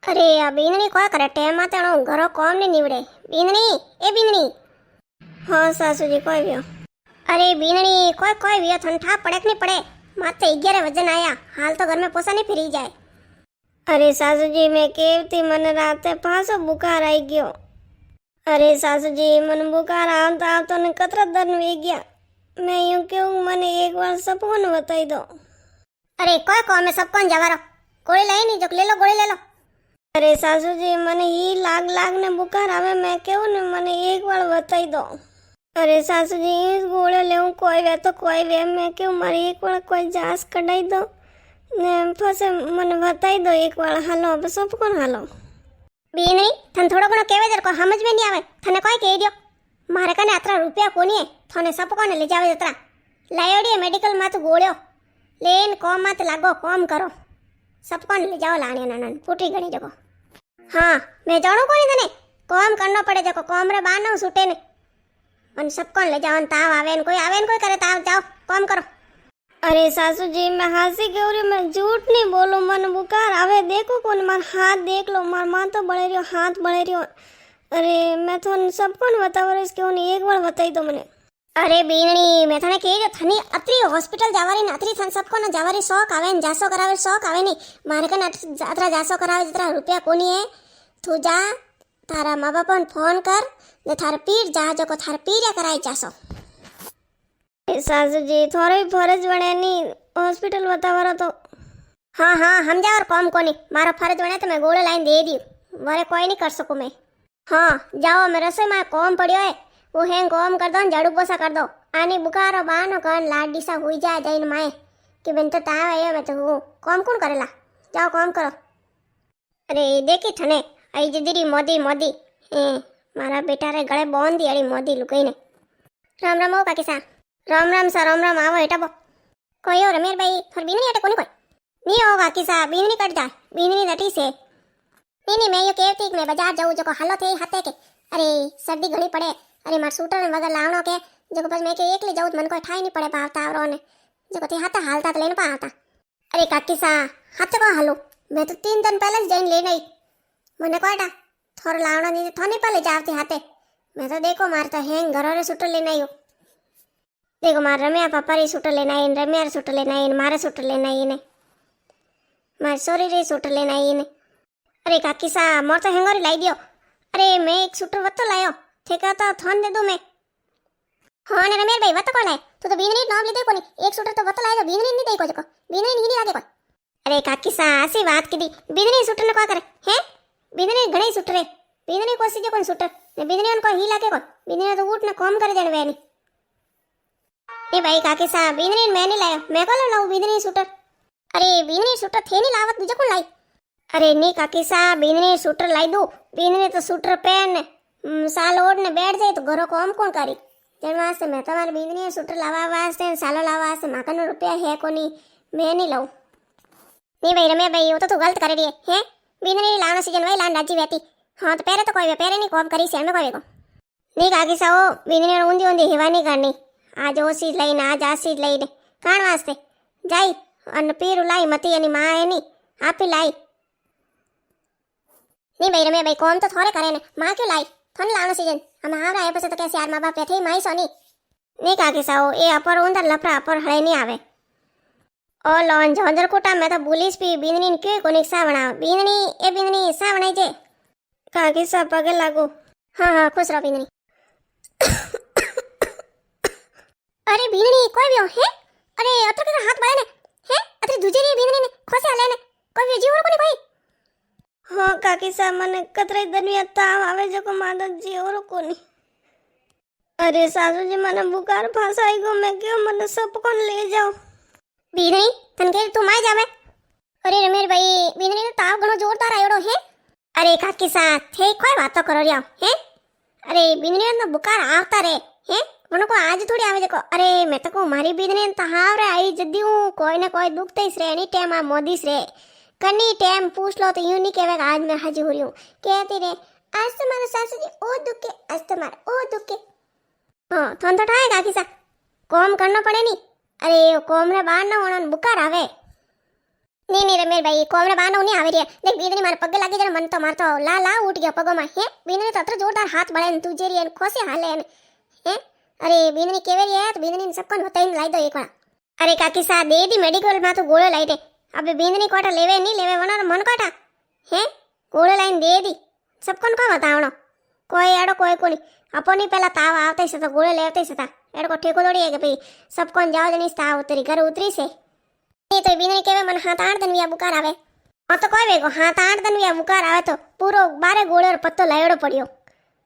अरे आ बीननी क्या करे टेम आते घरों कॉम नहीं निवड़े। बीननी ए बीननी। हाँ सासू जी कोई भी हो। अरे बीननी कोई कोई भी हो थन ठा पड़े कि नहीं पड़े। माते 11 वजन आया हाल तो घर में पोसा नहीं फिरी जाए। अरे सासू जी मैं केवती मन राते पासो बुखार आई गयो। अरे सासू जी मन बुखार आवता आवता ने कतरा दन वे गया। मैं यूं क्यों मने एक बार सबको न बताई दो। अरे कोई को मैं सबको जवारो गोली लाई नहीं जो ले लो गोली ले लो। अरे सासू जी मने ही लाग लाग ने बुखार आवे मैं केવું ने मने एक बार बताई दो। अरे सासू जी इस गोले लेऊं कोई वे तो कोई वे मैं क्यों मारी एक बार कोई जांच कढाई दो ने फसे मने बताई दो एक बार हालो अब सब कोन हालो। बी नहीं थन थोड़ो घणो केवे जर को समझ में नहीं आवे थने कोई कही दियो मारे कने अतरा रुपया कोनी है थने सब कोने ले जावे जतरा लायोडी मेडिकल में तो गोळ्यो लेन कोम मत लागो कोम करो सब कोने ले जाओ लाणी नाना फूटी गणी जको। हाँ मैं जाणू कोनी तने कोम करनो पड़े जको कोम रे बानो छूटे ने मन सब कोन ले जाओ ताव आवे न कोई करे ताव जाओ कोम करो। अरे सासू जी मैं हासी क्यों रही मैं झूठ नहीं बोलूं मन बुखार आवे देखो कौन मन हाथ देख लो मार मां तो बड़े रियो हाथ बड़े रियो। अरे मैं तो सब कोन बताव रही क्यों नहीं एक बार बताई दो मने। अरे बीनणी मैं थने कही थनी अतरी हॉस्पिटल जावारी न अतरी थन सब कोन जावारी शौक आवे न जासो करावे शौक आवे नहीं मारे कने अतरा जासो करावे जतरा रुपया कोनी है तू जा तारा माँ बाप ने फोन कर ने थार पीर जा जो को थार पीर कराई जासो। सासू जी थोड़ी फर्ज बने नहीं हॉस्पिटल बतावारो तो। हाँ हाँ हम जा और कॉम कोनी मारो फर्ज बने तो मैं गोले लाइन दे दी मारे कोई नहीं कर सकूं मैं। हाँ जाओ मैं रसोई में कॉम पड़ियो है वो है कॉम कर दो झाड़ू पोछा कर दो आनी बुखारो बानो कन लाडी सा हुई जाए जैन माए कि बिन तो ताव आयो मैं तो हूँ कॉम कौन करेला जाओ कॉम करो। अरे देखी थने आई जदीरी मोदी मोदी मारा बेटा रे गले बोन दी अड़ी मोदी लुकई ने। राम राम ओ काकी सा राम राम सा राम राम आवो हेटा बो कोई और रमेर भाई थोर बीननी हटे कोनी कोई नी ओ काकी सा बीननी कट जा बीननी नटी से नी मैं यो केवती मैं बाजार जाऊं जो को हल्लो थे हते के अरे सर्दी घणी पड़े अरे मार सूटर ने वगैरह लावणो के जो बस मैं के एकली जाऊं मन कोई ठाई नहीं पड़े भावता आवरो ने जो ते हाथा हालता तो लेने पावता। अरे काकी सा हाथ को हालो मैं तो 3 दिन पहले जाइन लेने आई मने कोईटा थोर लावणो नी थोनी पले जावती हाथे मैं तो देखो मार तो हैंग घरो रे सूटर लेने आयो देखो मार रम्या पापा री सूटर लेने आई रम्या रे सूटर लेने आई मारे सूटर लेने आई ने मार सोरी री सूटर लेने आई ने। अरे काकी सा मोर तो हैंगोरी लाई दियो अरे मैं एक सूटर वत्तो लायो ठेका तो थोन दे दू मैं। हाँ ने रमेर भाई वत्तो कोण लाए तू तो बीननी नाम लीधे कोनी एक सूटर तो वत्तो लायो बीननी नहीं दे को जको बीननी नहीं लागे को। अरे काकी सा ऐसी बात की दी बीननी सूटर ने क्या करे हैं बीननी घणी सूटर है बीननी को सीधे कोन सूटर ने बीननी उनको ही लागे को बीननी तो ऊट ने कॉम कर देने वेनी ए भाई काकी सा बीननी मैं नहीं लायो मैं को लाऊं बीननी सूटर। अरे बीननी सूटर थे नहीं लावत दूजा कोन लाई। अरे नी काकी सा बीननी सूटर लाई दू बीननी तो सूटर पहन साल ओढ़ ने बैठ जाए तो घरों को हम कौन करी तेन वास्ते मैं तुम्हारे बीननी सूटर लावा वास्ते सालो लावा वास्ते माकन रुपया है कोनी मैं नहीं लाऊं। नहीं भाई रमे भाई वो तो तू गलत कर रही है बीननी लावनो सीजन वही लान राजी रहती। हाँ तो पहले तो कोई पहले नहीं कॉम करी से में कोई को नहीं काकी सा वो बीननी ऊंधी ऊंधी हिवा नहीं करनी आज वो चीज लईने आज आ चीज लईने काण वास्ते जाई अन पीर लाई मती एनी मां है नी आप ही लाई। नहीं भाई रमे भाई कॉम तो थोड़े करे ने मां क्यों लाई थोन लावनो सीजन हम हार आए पछे तो कैसे यार मां बाप थे माई सोनी नहीं काकी सा वो ए अपर उंदर लफड़ा अपर हळे नहीं आवे ओ लोन जोंदर कोटा में तो बुलिस पी बीननी ने क्यों कोनी सा बना बीननी ए बीननी सा बनाई जे काकी सा पगे लागो। हाँ हाँ खुश रहो बीननी। अरे बीननी कोई भी हो है अरे अतर के हाथ बड़े ने है अतर दूजे री बीननी ने खोसे हले ने कोई भी जीवर कोनी कोई। हाँ काकी सा मने कतरे दनिया ताव आवे जो को मादत जीवर कोनी। अरे सासू जी मने बुखार फासाई गो मैं क्यों मने सब कोन ले जाओ बीननी तन के तू माई जावे। अरे रमेर भाई बीननी नो ताव घणो जोरदार आयोडो है। अरे काकी सा थे कोई बातो करो रिया है अरे बीननी नो बुखार आवता रे है मनो को आज थोड़ी आवे देखो। अरे मैं तो को मारी बीननी तो हाव रे आई जदी हूं कोई ना कोई दुखते रे एनी टाइम आ मोदी रे कनी टाइम पूछ लो तो यूं नहीं कहवे आज मैं हाजी हो रही हूं कहती रे आज तो मारा सासू जी ओ दुखे आज तो मारा ओ दुखे। हाँ थोन तो ठाए काकी सा कॉम करना पड़े नी अरे कोम रे बाहर ना होना बुखार आवे नहीं रे मेरे भाई कोमरे बानो नहीं आवे रे देख बींदनी मारे पग लागी जने मन तो मारतो ला ला उठ गया पगो में हे बींदनी तो अत्र जोरदार हाथ बढ़े ने तुझे रे खोसे हाले ने हे अरे बींदनी केवे रे तो बींदनी सबको बताई लाई दो एक बार अरे काकी सा दे दी मेडिकल में तो गोळो लाई दे अबे बींदनी कोटा लेवे नहीं लेवे वना मन कोटा हे गोळो लाइन दे दी सबको को बतावणो कोई एडो कोई कोनी अपनी पहला ताव आवते से तो गोळे लेवते से ता एडो को ठेको दौड़ी है कि भाई सबको जाओ जनी ताव उतरी घर उतरी से नहीं तो बींदनी केवे मन हाथ 8 दिन विया बुकार आवे हाँ तो कोई वेगो हाथ 8 दिन विया बुकार आवे तो पूरो 12 गोळे और पत्तो लायड़ो पड़ियो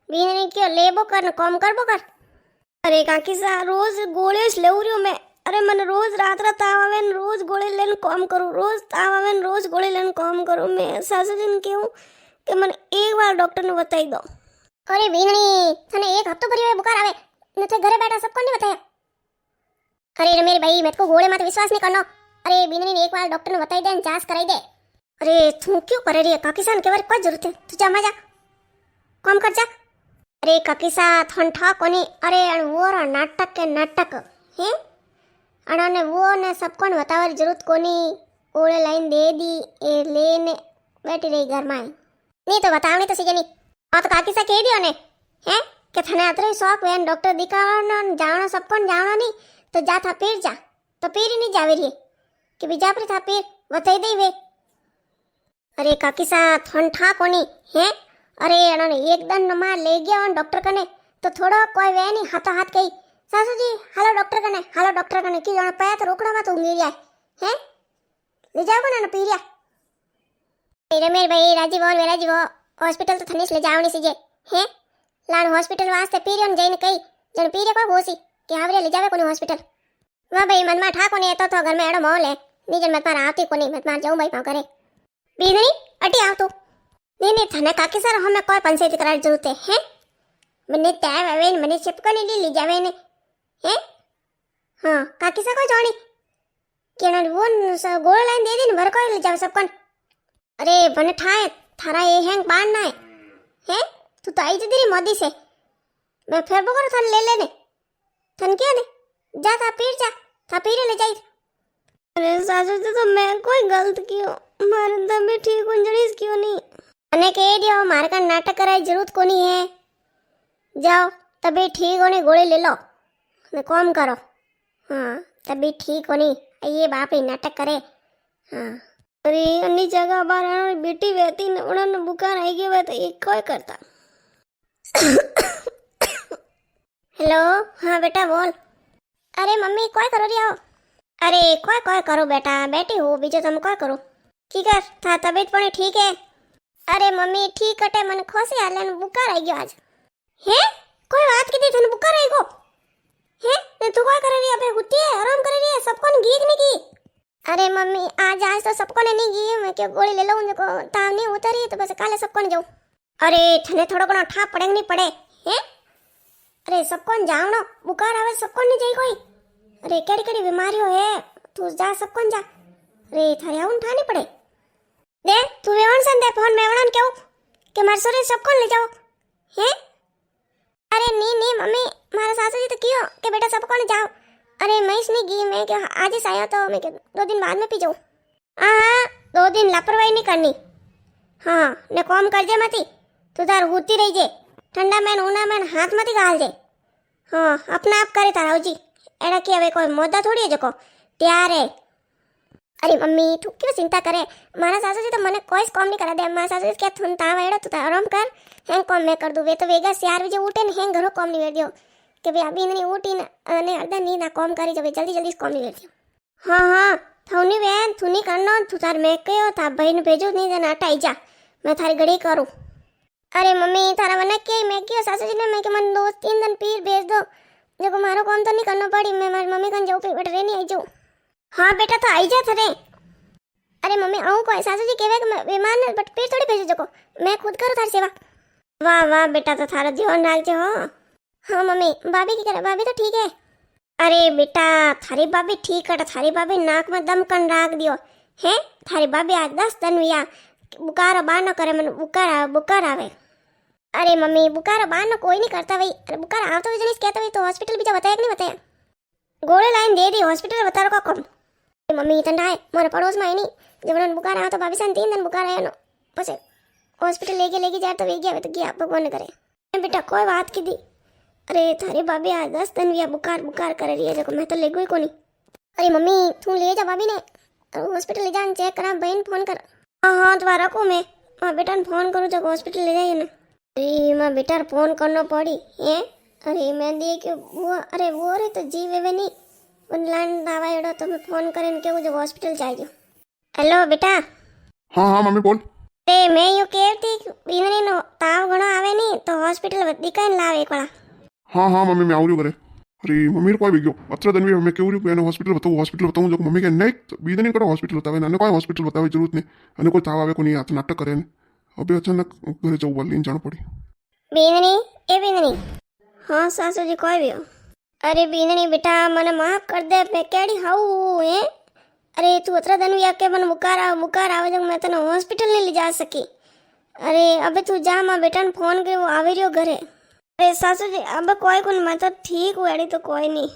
बींदनी क्यों लेबो कर न कम करबो कर अरे काकी सा रोज गोळे ज लेव रियो मैं अरे मन रोज रात रात ताव आवे न रोज गोळे लेन कम करूं रोज ताव आवे न रोज गोळे लेन कम करूं मैं सासू जी ने कहूं कि मन एक बार डॉक्टर ने बताई दो अरे बींदनी तने एक हफ्तो भरी बुखार आवे न ते घरे बैठा सबको नहीं बताया अरे मेरे भाई मेरे को गोळे माते विश्वास नहीं करनो अरे बींदनी ने एक बार डॉक्टर ने बताई दे जांच कराई दे अरे तू क्यों करे रही है काकीसान के बारे कोई जरूरत है तू जा मजा कम कर जा अरे काकीसा ठंडा कोनी अरे वो नाटक के नाटक हैं अने वो ने सबको बतावर जरूरत कोनी ओले लाइन दे दी ए लेने बैठी रही घर में नहीं तो बतावनी तो सीजे नहीं हाँ तो काकीसा कह दियो ने हैं कि थने अतरे शौक वेन डॉक्टर दिखावनो जावनो सबको जावनो नहीं तो जा था पीर जा तो पीर ही नहीं जावे रही कि बीजा पर था पीर बताई दई वे अरे काकीसा ठंडा कोनी हैं अरे अने एक दन नमा ले गया डॉक्टर कने तो थोड़ा कोई वे नहीं हाथों हाथ कही सासू जी हालो डॉक्टर कने की जाने पाया तो रोकड़ा में तो उंगी रिया हैं ले जाओ ना पीरिया मेरे मेरे भाई राजीव हॉस्पिटल तो थनेस ले जावनी सीजे हैं लान हॉस्पिटल वास्ते पीरियन जईने कही जन पीरिया को होसी कि आवरे ले जावे कोनी हॉस्पिटल वाह भाई मन में ठा कोनी तो घर में एडो मोल है नीजन मत मार आती कोनी मत मार जाऊं भाई पाव करे बीनी अटी आव तू नहीं थने काकी सर हमें कोई पंचायत करार जरूरत है हैं मने टाइम आवे मने चिपको नहीं ले जावे ने हैं हां काकी सर को जानी केना वो गोळ लाइन दे दी ने भर को ले जावे सबको अरे बने ठाए थारा ये हैंग बांधना है हैं तू तो आई जदी मोदी से मैं फिर बकर थन ले लेने थन क्या ने जा था पीर ले जाई अरे सासू जी तो मैं कोई गलत कियो मारे तबीयत ठीक हो जड़ीस क्यों नहीं अने कह दियो मारे का नाटक कराई जरूरत कोनी है जाओ तबीयत ठीक होने गोली ले लो ने काम करो हाँ तबीयत ठीक होनी ये बाप ही नाटक करे हाँ अरे अन्नी जगह बार बेटी रहती ने उन्होंने बुखार आई गई वे तो एक कोई करता हेलो हाँ बेटा बोल अरे मम्मी कोई करो रही हो अरे कोई करो बेटा बैठी हो बीजो तुम कोई करो की कर था तबीयत पण ठीक है अरे मम्मी ठीक कटे मन खोसी हाले ने बुखार आई गयो आज हे कोई बात की थी बुखार आई गो हे ने तू कोई करे रही अबे हुती है आराम करे रही है सबको ने गीक नहीं की अरे मम्मी आज तो सबको ने नहीं गी मैं क्या गोली ले लऊं देखो ताव नहीं उतरी तो बस काले सबको ने जाऊं अरे थने थोड़ो घणो ठा पड़े नहीं पड़े हे अरे सबको ने जाओ ना बुखार आवे सबको ने जाई कोई अरे केड़ी केड़ी बीमारियों है तू जा सबको जा अरे थारे आउन ठानी पड़े दे तू वेवण सन दे फोन में वेवण केऊ के मार सोरे सबको ले जाओ हैं अरे नी मम्मी मारा सासू जी तो कियो के बेटा सबको ले जाओ अरे मैं इसने गी मैं क्या आज ही आया तो मैं 2 दिन बाद में पी जाऊं हाँ 2 दिन लापरवाही नहीं करनी हाँ ने काम कर जे मती तू तार होती रही जे ठंडा में ऊना में हाथ मती गाल जे हाँ अपना आप करे तारा जी एड़ा की हवे कोई मोदा थोड़ी है जको तैयार है अरे मम्मी तू क्यों चिंता करे मारा सासू जी तो मने कोई काम नहीं करा दे मारा सासू जी क्या थुन ताव एड़ो तू आराम कर हेंग काम मैं कर दूं वे तो वेगा 4 बजे उठे ने हेंग घरो काम नहीं वेड़ दियो के भाई अभी नहीं उठी ने अने अर्धा नींद काम करी जब जल्दी काम नहीं वेड़ दियो हां थौनी वेन थुनी करनो तू तार मैं कयो ता भाई ने भेजो नहीं देना हटाई जा मैं थारी घड़ी करूं अरे मम्मी थारा मने के मैं क्यों सासू जी ने मैं के मन 2-3 दिन पीर भेज दो देखो मारो काम तो नहीं करना पड़ी मैं मारी मम्मी कन जाऊं पे बैठ रही नहीं आई जाऊं हाँ बेटा तो आई जा थरे अरे मम्मी आऊं कोई सासू जी कहवे कि बीमार ने बट फिर थोड़ी भेजो जको मैं खुद करूं थारी सेवा वाह बेटा तो थारा जीवन राख जे हो हाँ मम्मी भाभी की करे भाभी तो ठीक है अरे बेटा थारी भाभी ठीक है थारी भाभी नाक में दम कन राख दियो है थारी भाभी आज 10 दिन हुआ बुखार बार न करे मन बुखार आवे अरे मम्मी बुखार बार न कोई नहीं करता भाई अरे बुखार आवतो जनिस कहता भाई तो हॉस्पिटल भी जा बताया कि नहीं बताया गोले लाइन दे दी हॉस्पिटल बता रखो कम मम्मी ठंडा है मारे पड़ोस में नहीं जब उन्होंने बुखार आया तो भाभी सन 3 दिन बुखार आया नो पछे हॉस्पिटल लेके जाए तो वे गया तो गया भगवान ने करे बेटा कोई बात की दी अरे थारी भाभी आज 10 दिन भी बुखार बुखार करे रही है जो मैं तो ले गई को नहीं अरे मम्मी तू ले जा भाभी ने हॉस्पिटल ले जान चेक करा बहन फोन कर हाँ हाँ तो रखो मैं माँ बेटा ने फोन करूँ जब हॉस्पिटल ले जाइए ना अरे माँ बेटा फोन करना पड़ी है अरे मैं देखियो वो अरे वो रे तो जी वे नहीं ऑनलाइन आवायो तो मैं फोन કરીને કેવું જો હોસ્પિટલ જાજો હેલો બેટા હા હા મમ્મી બોલ. તે મેં યું કહેતી બીનરીનો તાવ ઘણો આવે નહીં તો હોસ્પિટલ દીકાઈને લાવે એકવાળા હા હા મમ્મી મેં આવ્યું કરે. અરે મમ્મી કોઈ બી ગયો અત્ર દનવી મેં કેવું રહ્યું એને હોસ્પિટલ બતાવું જો મમ્મી કે નહીં બીજે નહીં કરો હોસ્પિટલ બતાવે અને કોઈ હોસ્પિટલ બતાવવાની જરૂર નહીં અને કોઈ તાવ આવે કોઈ આ નાટક કરે ને હવે અચાનક ઘરે જવું બોલ લઈને જાણ પડી. બીનરી એ બીનરી हाँ सासू जी कोई भी हो अरे बीननी बेटा मने माफ कर दे मैं केड़ी हाउ है अरे तू अतरा दिन भी आके मन बुखार आवे जो मैं तने हॉस्पिटल नहीं ले जा सकी अरे अबे तू जा मां बेटा ने फोन करे वो आवे रियो घरे अरे सासू जी अब कोई कोनी मैं तो ठीक हूँ एड़ी तो कोई नहीं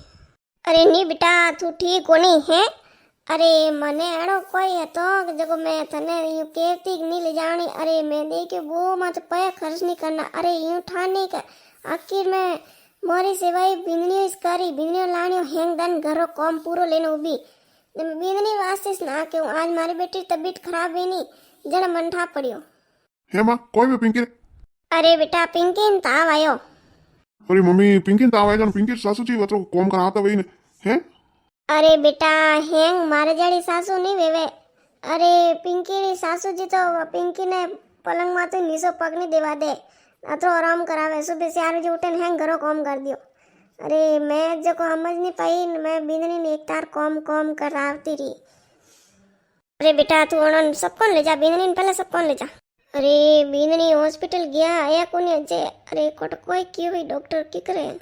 अरे नहीं बेटा तू ठीक हो नहीं है अरे मने एड़ो कोई है तो जगो मैं तने यूं कहती नहीं ले जानी अरे मैं देखे वो मत पैसा खर्च नहीं करना अरे यूं ठान नहीं कर आखिर में मोरी सिवाय बिंदनी करी बिंदनी लाणी हेंग दन घरों कॉम पूरो लेने उभी बिंदनी वास्ते ना क्यों आज मारी बेटी तबीयत खराब है नहीं जरा मन ठा पड़ियो હે માં કોઈ બી પિંકી अरे बेटा पिंकी ने ताव आयो અરે મમ્મી પિંકી તાવ આવે છે પિંકી સાસુજી વતો કોમ કરા આવતા વઈ ને હે अरे बेटा हेंग मारे जड़ी सासू नहीं वेवे अरे पिंकी री सासू जी तो पिंकी ने पलंग माथे नीचो पग नहीं देवा दे ना तो आराम करावे सुबह 4 बजे उठे हेंग घरों कॉम कर दियो अरे मैं जो को समझ नहीं पाई मैं बिंदनी ने एक तार कॉम करावती रही अरे बेटा तू उन्होंने सबको ले जा बिंदनी ने पहले सबको ले जा अरे बिंदनी हॉस्पिटल गया आया कोनी अजे अरे कोट कोई क्यों डॉक्टर की करे